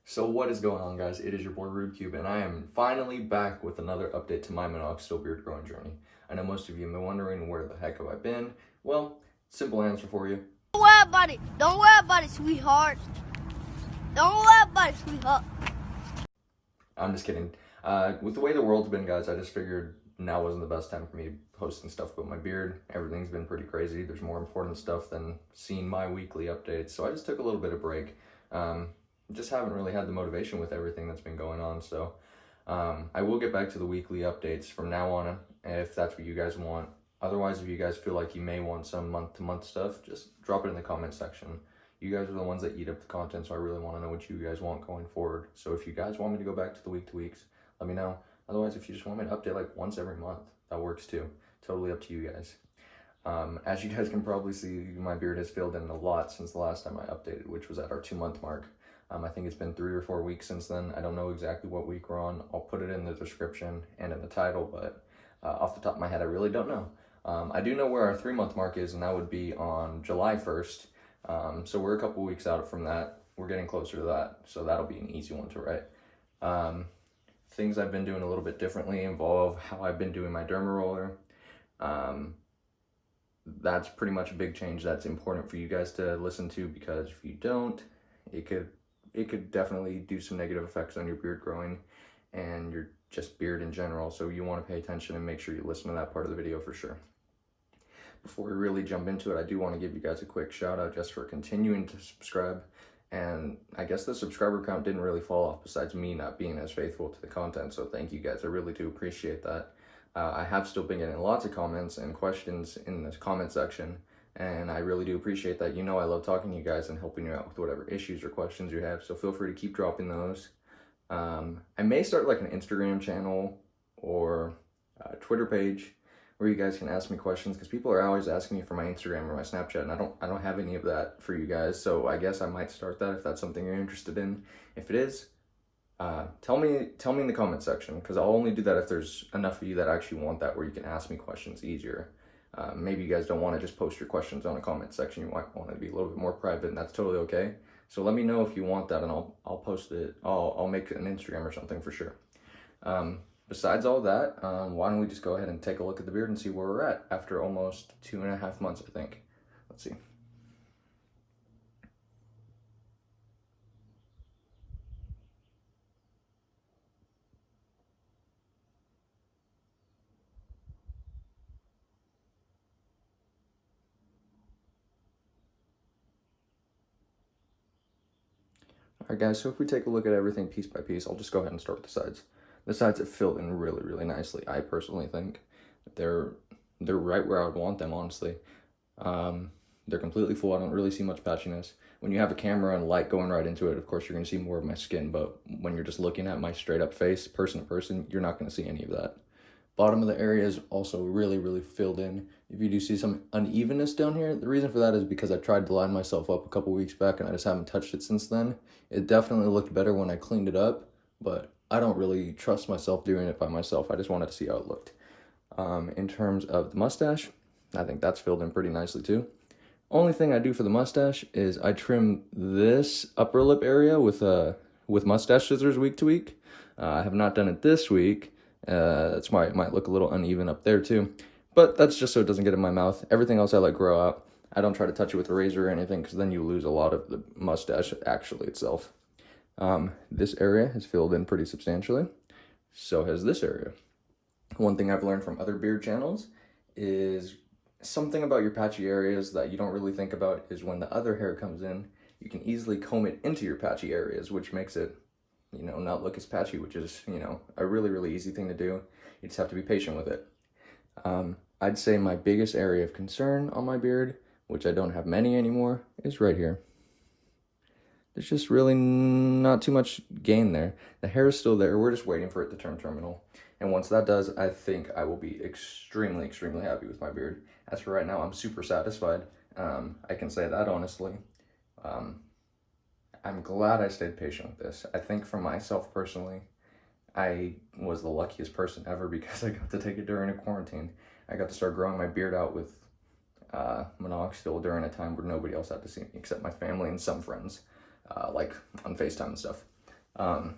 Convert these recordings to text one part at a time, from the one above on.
So what is going on, guys? It is your boy RudeCube, and I am finally back with another update to my Minoxidil beard growing journey. I know most of you have been wondering, where the heck have I been? Well, simple answer for you. Don't worry about it. Don't worry about it, sweetheart. Don't worry about it, sweetheart. I'm just kidding. With the way the world's been, guys, I just figured now wasn't the best time for me posting stuff about my beard. Everything's been pretty crazy. There's more important stuff than seeing my weekly updates, so I just took a little bit of break. Just haven't really had the motivation with everything that's been going on, so I will get back to the weekly updates from now on if that's what you guys want. Otherwise, if you guys feel like you may want some month-to-month stuff, just drop it in the comment section. You guys are the ones that eat up the content, so I really want to know what you guys want going forward. So if you guys want me to go back to the week-to-weeks, let me know. Otherwise, if you just want me to update like once every month, that works too. Totally up to you guys. As you guys can probably see, my beard has filled in a lot since the last time I updated, which was at our 2-month mark. I think it's been 3 or 4 weeks since then. I don't know exactly what week we're on. I'll put it in the description and in the title, but off the top of my head, I really don't know. I do know where our 3-month mark is, and that would be on July 1st. So we're a couple weeks out from that. We're getting closer to that, so that'll be an easy one to write. Things I've been doing a little bit differently involve how I've been doing my derma roller. That's pretty much a big change that's important for you guys to listen to, because if you don't, it could definitely do some negative effects on your beard growing and your just beard in general. So you want to pay attention and make sure you listen to that part of the video for sure. Before we really jump into it, I do want to give you guys a quick shout out just for continuing to subscribe. And I guess the subscriber count didn't really fall off besides me not being as faithful to the content. So thank you guys. I really do appreciate that. I have still been getting lots of comments and questions in the comment section, and I really do appreciate that. You know, I love talking to you guys and helping you out with whatever issues or questions you have, so feel free to keep dropping those. I may start like an Instagram channel or a Twitter page where you guys can ask me questions, because people are always asking me for my Instagram or my Snapchat, and I don't have any of that for you guys, so I guess I might start that if that's something you're interested in. If it is, tell me in the comment section, because I'll only do that if there's enough of you that actually want that, where you can ask me questions easier. Maybe you guys don't want to just post your questions on a comment section. You might want it to be a little bit more private, and that's totally okay. So let me know if you want that, and I'll post it. I'll make an Instagram or something for sure. Besides all that, why don't we just go ahead and take a look at the beard and see where we're at after almost 2.5 months, I think. Let's see. Alright guys, so if we take a look at everything piece by piece, I'll just go ahead and start with the sides. The sides have filled in really, really nicely. I personally think they're right where I would want them, honestly. They're completely full. I don't really see much patchiness. When you have a camera and light going right into it, of course, you're going to see more of my skin, but when you're just looking at my straight up face, person to person, you're not going to see any of that. Bottom of the area is also really, really filled in. If you do see some unevenness down here, the reason for that is because I tried to line myself up a couple weeks back and I just haven't touched it since then. It definitely looked better when I cleaned it up, but I don't really trust myself doing it by myself. I just wanted to see how it looked. In terms of the mustache, I think that's filled in pretty nicely too. Only thing I do for the mustache is I trim this upper lip area with mustache scissors week to week. I have not done it this week. That's why it might look a little uneven up there too. But that's just so it doesn't get in my mouth. Everything else I let grow out. I don't try to touch it with a razor or anything, because then you lose a lot of the mustache actually itself. This area has filled in pretty substantially. So has this area. One thing I've learned from other beard channels is something about your patchy areas that you don't really think about is when the other hair comes in, you can easily comb it into your patchy areas, which makes it, you know, not look as patchy, which is, you know, a really, really easy thing to do. You just have to be patient with it. I'd say my biggest area of concern on my beard, which I don't have many anymore, is right here. There's just really not too much gain there. The hair is still there. We're just waiting for it to turn terminal. And once that does, I think I will be extremely, extremely happy with my beard. As for right now, I'm super satisfied. I can say that honestly. I'm glad I stayed patient with this. I think for myself personally, I was the luckiest person ever, because I got to take it during a quarantine. I got to start growing my beard out with Minoxidil during a time where nobody else had to see me except my family and some friends, like on FaceTime and stuff. Um,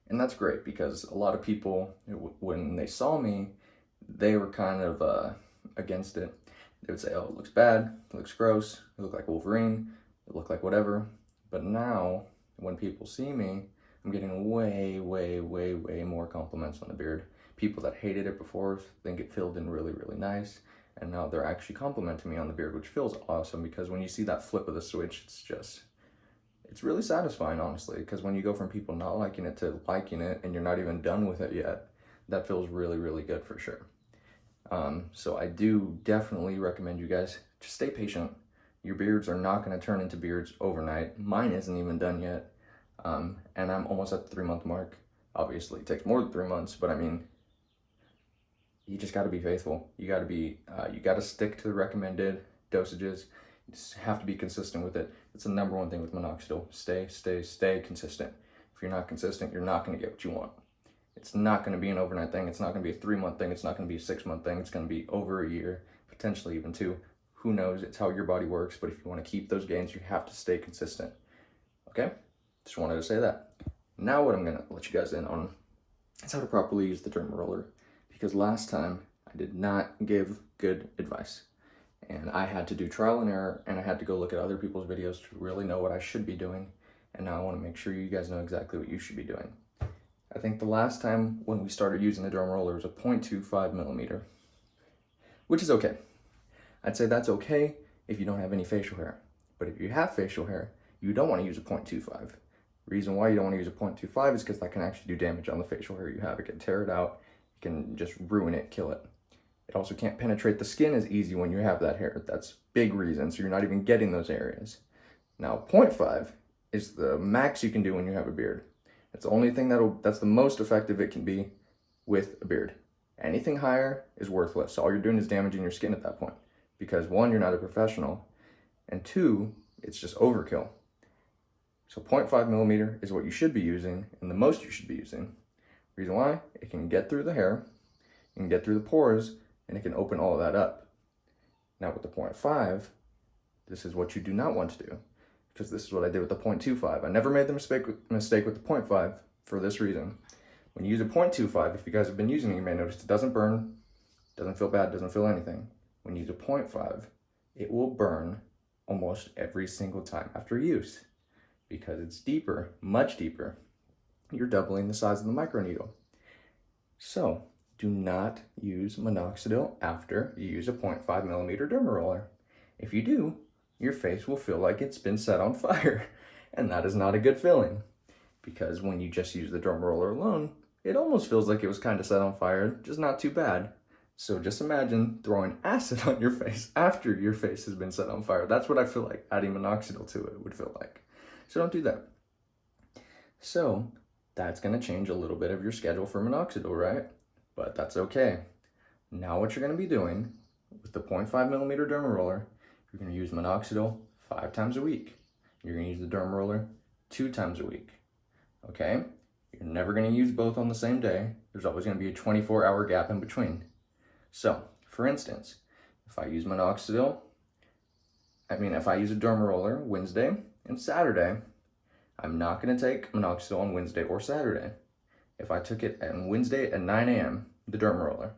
and that's great because a lot of people, when they saw me, they were kind of against it. They would say, oh, it looks bad, it looks gross, it looked like Wolverine, it looked like whatever. But now, when people see me, I'm getting way, way, way, way more compliments on the beard. People that hated it before think it filled in really, really nice. And now they're actually complimenting me on the beard, which feels awesome because when you see that flip of the switch, it's really satisfying, honestly, because when you go from people not liking it to liking it and you're not even done with it yet, that feels really, really good for sure. So I do definitely recommend you guys just stay patient. Your beards are not going to turn into beards overnight. Mine isn't even done yet. And I'm almost at the 3-month mark. Obviously, it takes more than 3 months, but I mean, you just got to be faithful. You got to stick to the recommended dosages. You just have to be consistent with it. It's the number one thing with minoxidil. Stay consistent. If you're not consistent, you're not going to get what you want. It's not going to be an overnight thing. It's not going to be a 3-month thing. It's not going to be a 6-month thing. It's going to be over a year, potentially even 2. Who knows? It's how your body works. But if you want to keep those gains, you have to stay consistent. Okay? Just wanted to say that. Now what I'm going to let you guys in on is how to properly use the derma roller. Because last time I did not give good advice. And I had to do trial and error, and I had to go look at other people's videos to really know what I should be doing. And now I want to make sure you guys know exactly what you should be doing. I think the last time when we started using the derma roller was a 0.25 millimeter, which is okay. I'd say that's okay if you don't have any facial hair. But if you have facial hair, you don't want to use a 0.25. Reason why you don't want to use a 0.25 is because that can actually do damage on the facial hair you have. It can tear it out, it can just ruin it, kill it. It also can't penetrate the skin as easy when you have that hair. That's big reason, so you're not even getting those areas. Now, 0.5 is the max you can do when you have a beard. It's the only thing that's the most effective it can be with a beard. Anything higher is worthless. All you're doing is damaging your skin at that point. Because 1, you're not a professional, and 2, it's just overkill. So 0.5 millimeter is what you should be using, and the most you should be using. Reason why? It can get through the hair, it can get through the pores, and it can open all of that up. Now with the 0.5, this is what you do not want to do, because this is what I did with the 0.25. I never made the mistake with the 0.5 for this reason. When you use a 0.25, if you guys have been using it, you may notice it doesn't burn, doesn't feel bad, doesn't feel anything. When you use a 0.5, it will burn almost every single time after use because it's deeper, much deeper. You're doubling the size of the microneedle. So do not use minoxidil after you use a 0.5 millimeter derma roller. If you do, your face will feel like it's been set on fire, and that is not a good feeling because when you just use the derma roller alone, it almost feels like it was kind of set on fire, just not too bad. So just imagine throwing acid on your face after your face has been set on fire. That's what I feel like adding minoxidil to it would feel like. So don't do that. So that's going to change a little bit of your schedule for minoxidil, right? But that's okay. Now what you're going to be doing with the 0.5 millimeter derma roller, you're going to use minoxidil 5 times a week. You're going to use the derma roller 2 times a week. Okay? You're never going to use both on the same day. There's always going to be a 24-hour gap in between. So, for instance, if I use if I use a derma roller Wednesday and Saturday, I'm not going to take minoxidil on Wednesday or Saturday. If I took it on Wednesday at 9 a.m., the derma roller,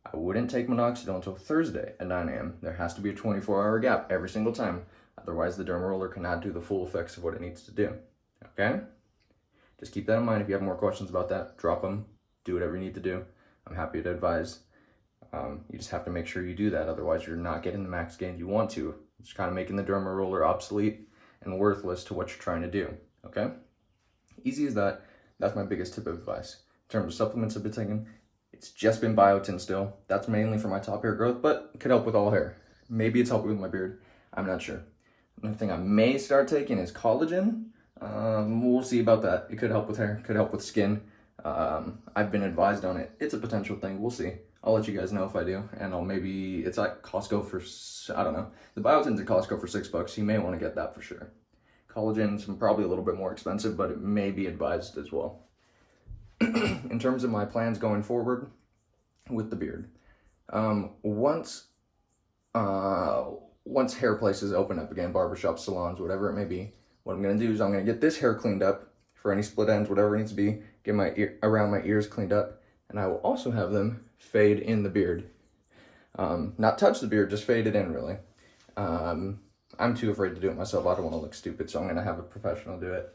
I wouldn't take minoxidil until Thursday at 9 a.m. There has to be a 24-hour gap every single time. Otherwise, the derma roller cannot do the full effects of what it needs to do. Okay? Just keep that in mind. If you have more questions about that, drop them. Do whatever you need to do. I'm happy to advise. You just have to make sure you do that. Otherwise, you're not getting the max gains you want to. It's kind of making the derma roller obsolete and worthless to what you're trying to do. Okay? Easy as that. That's my biggest tip of advice. In terms of supplements I've been taking, it's just been biotin still. That's mainly for my top hair growth, but it could help with all hair. Maybe it's helping with my beard. I'm not sure. Another thing I may start taking is collagen. We'll see about that. It could help with hair, could help with skin. I've been advised on it. It's a potential thing. We'll see. I'll let you guys know if I do, and it's at Costco for, I don't know. The biotin's at Costco for $6. You may want to get that for sure. Collagen's probably a little bit more expensive, but it may be advised as well. In terms of my plans going forward with the beard, once hair places open up again, barbershops, salons, whatever it may be, what I'm gonna do is I'm gonna get this hair cleaned up for any split ends, whatever it needs to be, get my around my ears cleaned up, and I will also have them fade in the beard. Not touch the beard, just fade it in, really. I'm too afraid to do it myself. I don't want to look stupid, so I'm going to have a professional do it.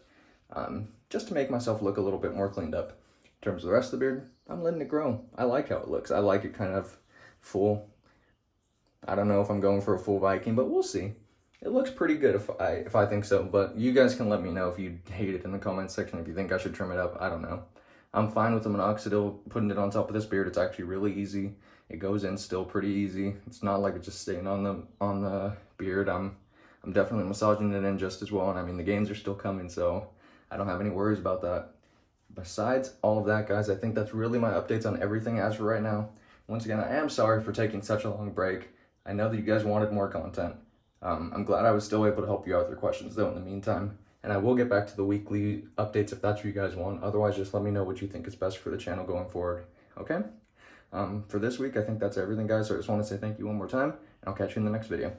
Just to make myself look a little bit more cleaned up. In terms of the rest of the beard, I'm letting it grow. I like how it looks. I like it kind of full. I don't know if I'm going for a full Viking, but we'll see. It looks pretty good if I think so, but you guys can let me know if you hate it in the comments section, if you think I should trim it up. I don't know. I'm fine with the Minoxidil, putting it on top of this beard. It's actually really easy. It goes in still pretty easy. It's not like it's just staying on the beard. I'm definitely massaging it in just as well, and I mean the gains are still coming, so I don't have any worries about that. Besides all of that, guys, I think that's really my updates on everything as for right now. Once again, I am sorry for taking such a long break. I know that you guys wanted more content. I'm glad I was still able to help you out with your questions, though, in the meantime. And I will get back to the weekly updates if that's what you guys want. Otherwise, just let me know what you think is best for the channel going forward. Okay? For this week, I think that's everything, guys. So I just want to say thank you one more time, and I'll catch you in the next video.